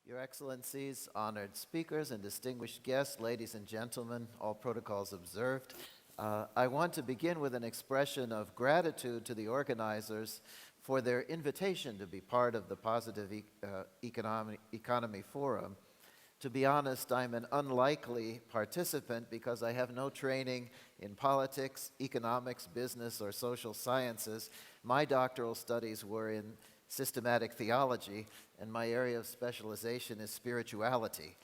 Your Excellencies, honored speakers, and distinguished guests, ladies and gentlemen, all protocols observed. I want to begin with an expression of gratitude to the organizers for their invitation to be part of the Positive Economy Forum. To be honest, I'm an unlikely participant because I have no training in politics, economics, business, or social sciences. My doctoral studies were in systematic theology, and my area of specialization is spirituality.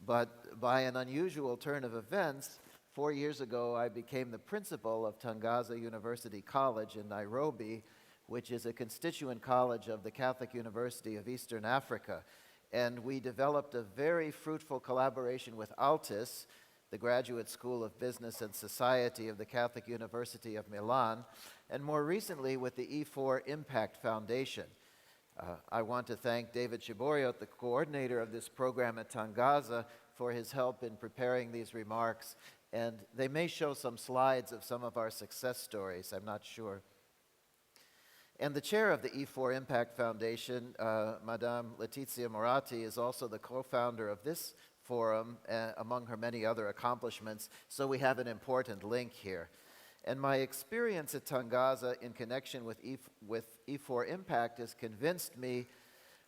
But by an unusual turn of events, 4 years ago I became the principal of Tangaza University College in Nairobi, which is a constituent college of the Catholic University of Eastern Africa. And we developed a very fruitful collaboration with Altis, the Graduate School of Business and Society of the Catholic University of Milan, and more recently with the E4 Impact Foundation. I want to thank David Chiboriot, the coordinator of this program at Tangaza, for his help in preparing these remarks. And they may show some slides of some of our success stories, I'm not sure. And the chair of the E4 Impact Foundation, Madame Letizia Moratti, is also the co-founder of this forum, among her many other accomplishments, so we have an important link here. And my experience at Tangaza in connection with E4 Impact has convinced me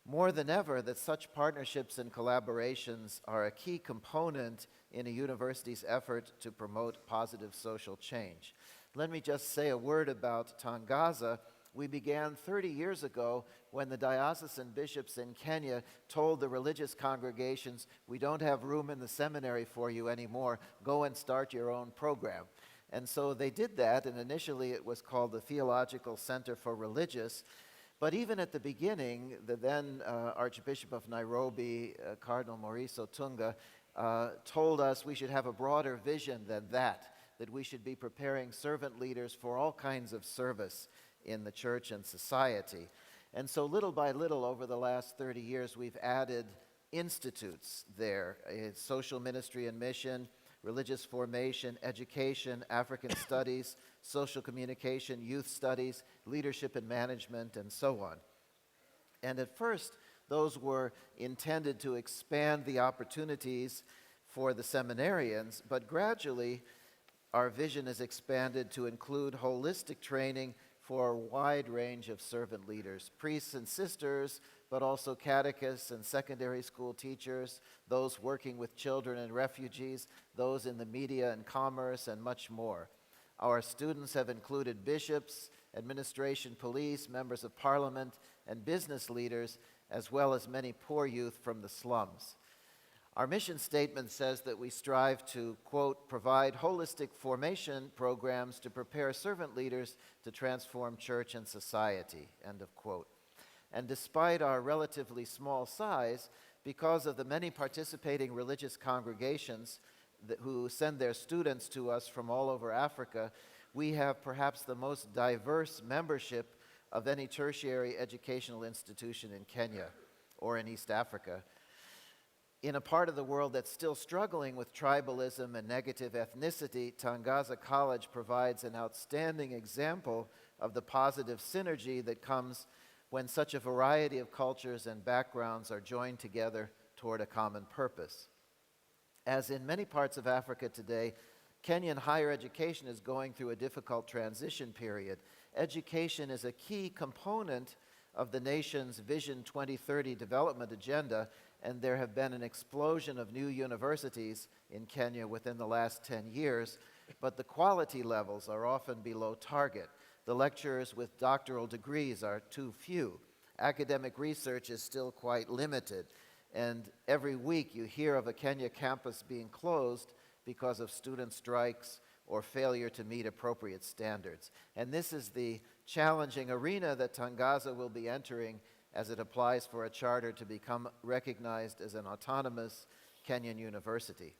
more than ever that such partnerships and collaborations are a key component in a university's effort to promote positive social change. Let me just say a word about Tangaza. We began 30 years ago when the diocesan bishops in Kenya told the religious congregations, "We don't have room in the seminary for you anymore, go and start your own program." And so they did that, and initially it was called the Theological Center for Religious. But even at the beginning, the then Archbishop of Nairobi, Cardinal Maurice Otunga, told us we should have a broader vision than that we should be preparing servant leaders for all kinds of service in the church and society. And so little by little over the last 30 years, we've added institutes there, social ministry and mission, religious formation, education, African studies, social communication, youth studies, leadership and management, and so on. And at first, those were intended to expand the opportunities for the seminarians, but gradually our vision has expanded to include holistic training for a wide range of servant leaders, priests and sisters, but also catechists and secondary school teachers, those working with children and refugees, those in the media and commerce, and much more. Our students have included bishops, administration, police, members of parliament, and business leaders, as well as many poor youth from the slums. Our mission statement says that we strive to, quote, provide holistic formation programs to prepare servant leaders to transform church and society, end of quote. And despite our relatively small size, because of the many participating religious congregations who send their students to us from all over Africa, we have perhaps the most diverse membership of any tertiary educational institution in Kenya or in East Africa. In a part of the world that's still struggling with tribalism and negative ethnicity, Tangaza College provides an outstanding example of the positive synergy that comes when such a variety of cultures and backgrounds are joined together toward a common purpose. As in many parts of Africa today, Kenyan higher education is going through a difficult transition period. Education is a key component of the nation's Vision 2030 development agenda, and there have been an explosion of new universities in Kenya within the last 10 years, but the quality levels are often below target. The lecturers with doctoral degrees are too few. Academic research is still quite limited, and every week you hear of a Kenya campus being closed because of student strikes or failure to meet appropriate standards. And this is the challenging arena that Tangaza will be entering as it applies for a charter to become recognized as an autonomous Kenyan university.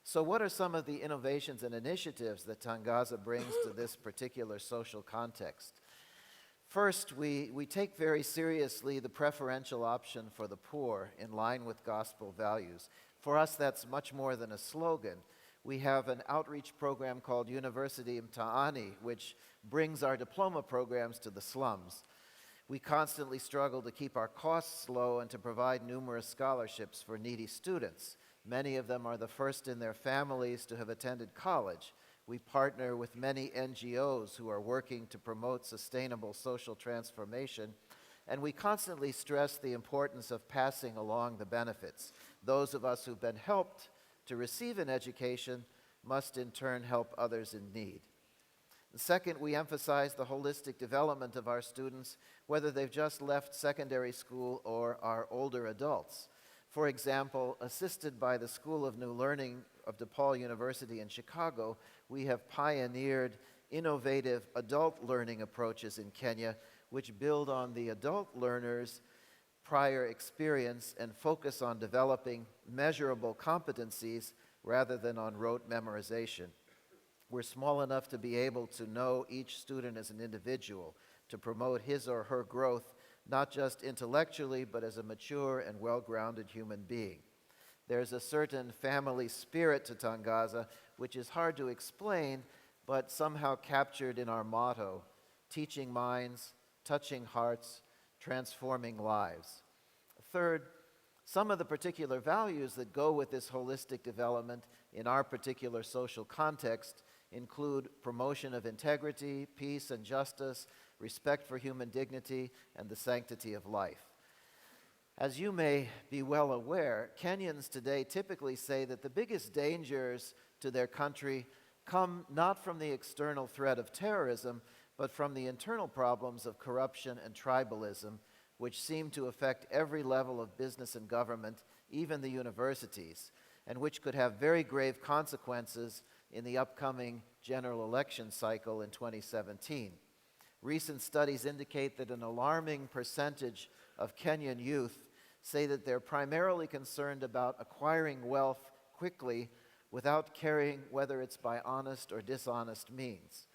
So what are some of the innovations and initiatives that Tangaza brings to this particular social context? First, we take very seriously the preferential option for the poor in line with gospel values. For us, that's much more than a slogan. We have an outreach program called University Mtaani, which brings our diploma programs to the slums. We constantly struggle to keep our costs low and to provide numerous scholarships for needy students. Many of them are the first in their families to have attended college. We partner with many NGOs who are working to promote sustainable social transformation, and we constantly stress the importance of passing along the benefits. Those of us who've been helped to receive an education must in turn help others in need. Second, we emphasize the holistic development of our students, whether they've just left secondary school or are older adults. For example, assisted by the School of New Learning of DePaul University in Chicago, we have pioneered innovative adult learning approaches in Kenya, which build on the adult learners' prior experience and focus on developing measurable competencies rather than on rote memorization. We're small enough to be able to know each student as an individual, to promote his or her growth, not just intellectually, but as a mature and well-grounded human being. There's a certain family spirit to Tangaza, which is hard to explain, but somehow captured in our motto, teaching minds, touching hearts, transforming lives. Third, some of the particular values that go with this holistic development in our particular social context include promotion of integrity, peace and justice, respect for human dignity, and the sanctity of life. As you may be well aware, Kenyans today typically say that the biggest dangers to their country come not from the external threat of terrorism, but from the internal problems of corruption and tribalism, which seem to affect every level of business and government, even the universities, and which could have very grave consequences in the upcoming general election cycle in 2017. Recent studies indicate that an alarming percentage of Kenyan youth say that they're primarily concerned about acquiring wealth quickly without caring whether it's by honest or dishonest means.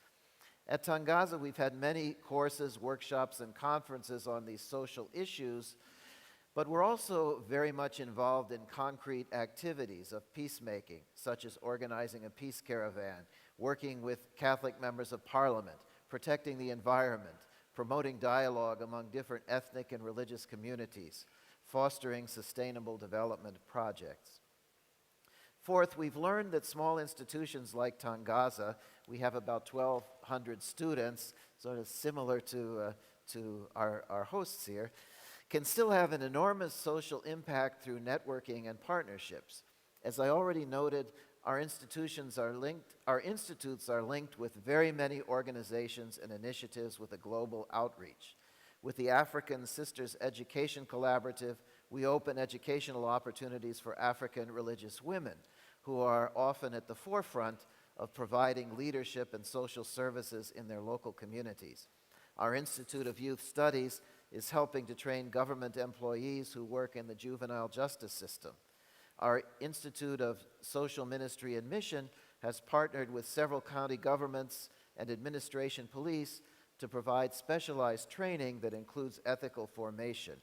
At Tangaza, we've had many courses, workshops, and conferences on these social issues, but we're also very much involved in concrete activities of peacemaking, such as organizing a peace caravan, working with Catholic members of parliament, protecting the environment, promoting dialogue among different ethnic and religious communities, fostering sustainable development projects. Fourth, we've learned that small institutions like Tangaza, we have about 1,200 students, sort of similar to our hosts here, can still have an enormous social impact through networking and partnerships. As I already noted, our institutes are linked with very many organizations and initiatives with a global outreach. With the African Sisters Education Collaborative, we open educational opportunities for African religious women, who are often at the forefront of providing leadership and social services in their local communities. Our Institute of Youth Studies is helping to train government employees who work in the juvenile justice system. Our Institute of Social Ministry and Mission has partnered with several county governments and administration police to provide specialized training that includes ethical formation.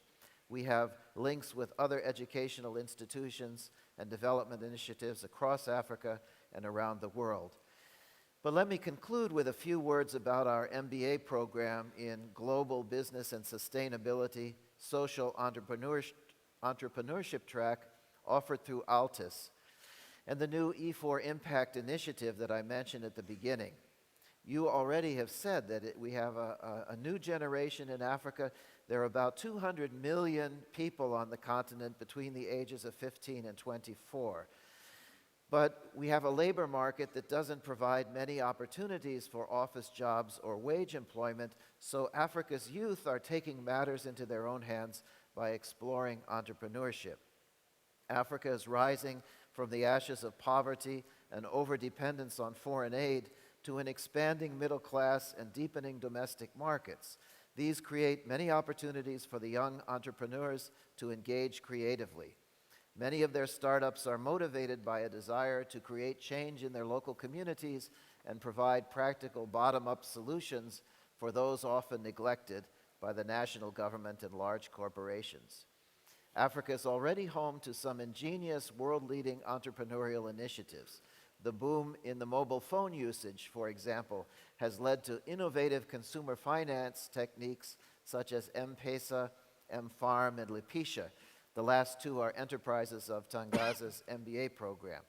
We have links with other educational institutions and development initiatives across Africa and around the world. But let me conclude with a few words about our MBA program in Global Business and Sustainability Social Entrepreneurship track offered through Altus, and the new E4 Impact initiative that I mentioned at the beginning. You already have said that we have a new generation in Africa. There are about 200 million people on the continent between the ages of 15 and 24. But we have a labor market that doesn't provide many opportunities for office jobs or wage employment, so Africa's youth are taking matters into their own hands by exploring entrepreneurship. Africa is rising from the ashes of poverty and overdependence on foreign aid to an expanding middle class and deepening domestic markets. These create many opportunities for the young entrepreneurs to engage creatively. Many of their startups are motivated by a desire to create change in their local communities and provide practical bottom-up solutions for those often neglected by the national government and large corporations. Africa is already home to some ingenious world-leading entrepreneurial initiatives. The boom in the mobile phone usage, for example, has led to innovative consumer finance techniques such as M-Pesa, M-Farm, and Lipisha. The last two are enterprises of Tangaza's MBA program.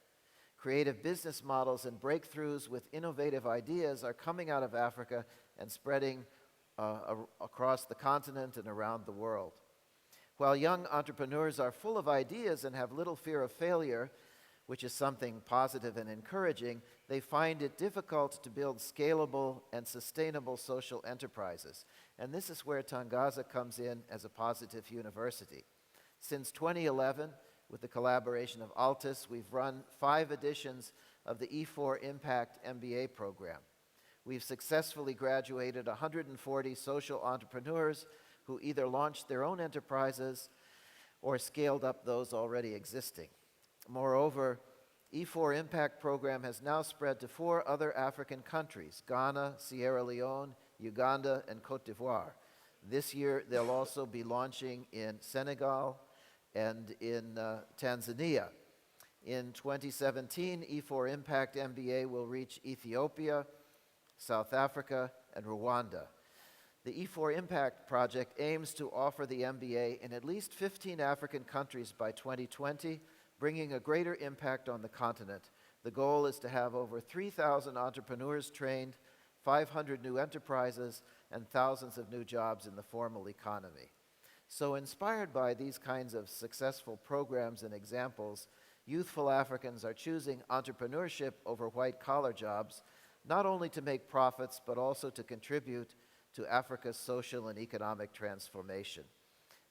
Creative business models and breakthroughs with innovative ideas are coming out of Africa and spreading across the continent and around the world. While young entrepreneurs are full of ideas and have little fear of failure, which is something positive and encouraging, they find it difficult to build scalable and sustainable social enterprises. And this is where Tangaza comes in as a positive university. Since 2011, with the collaboration of Altus, we've run 5 editions of the E4 Impact MBA program. We've successfully graduated 140 social entrepreneurs who either launched their own enterprises or scaled up those already existing. Moreover, E4 Impact program has now spread to 4 other African countries: Ghana, Sierra Leone, Uganda, and Cote d'Ivoire. This year, they'll also be launching in Senegal and in Tanzania. In 2017, E4 Impact MBA will reach Ethiopia, South Africa, and Rwanda. The E4 Impact project aims to offer the MBA in at least 15 African countries by 2020, bringing a greater impact on the continent. The goal is to have over 3,000 entrepreneurs trained, 500 new enterprises, and thousands of new jobs in the formal economy. So inspired by these kinds of successful programs and examples, youthful Africans are choosing entrepreneurship over white-collar jobs, not only to make profits, but also to contribute to Africa's social and economic transformation.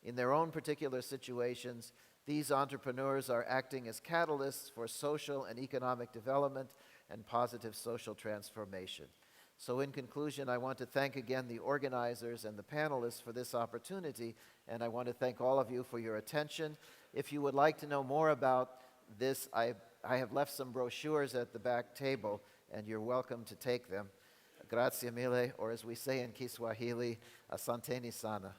In their own particular situations, these entrepreneurs are acting as catalysts for social and economic development and positive social transformation. So in conclusion, I want to thank again the organizers and the panelists for this opportunity, and I want to thank all of you for your attention. If you would like to know more about this, I have left some brochures at the back table, and you're welcome to take them. Grazie mille, or as we say in Kiswahili, asanteni sana.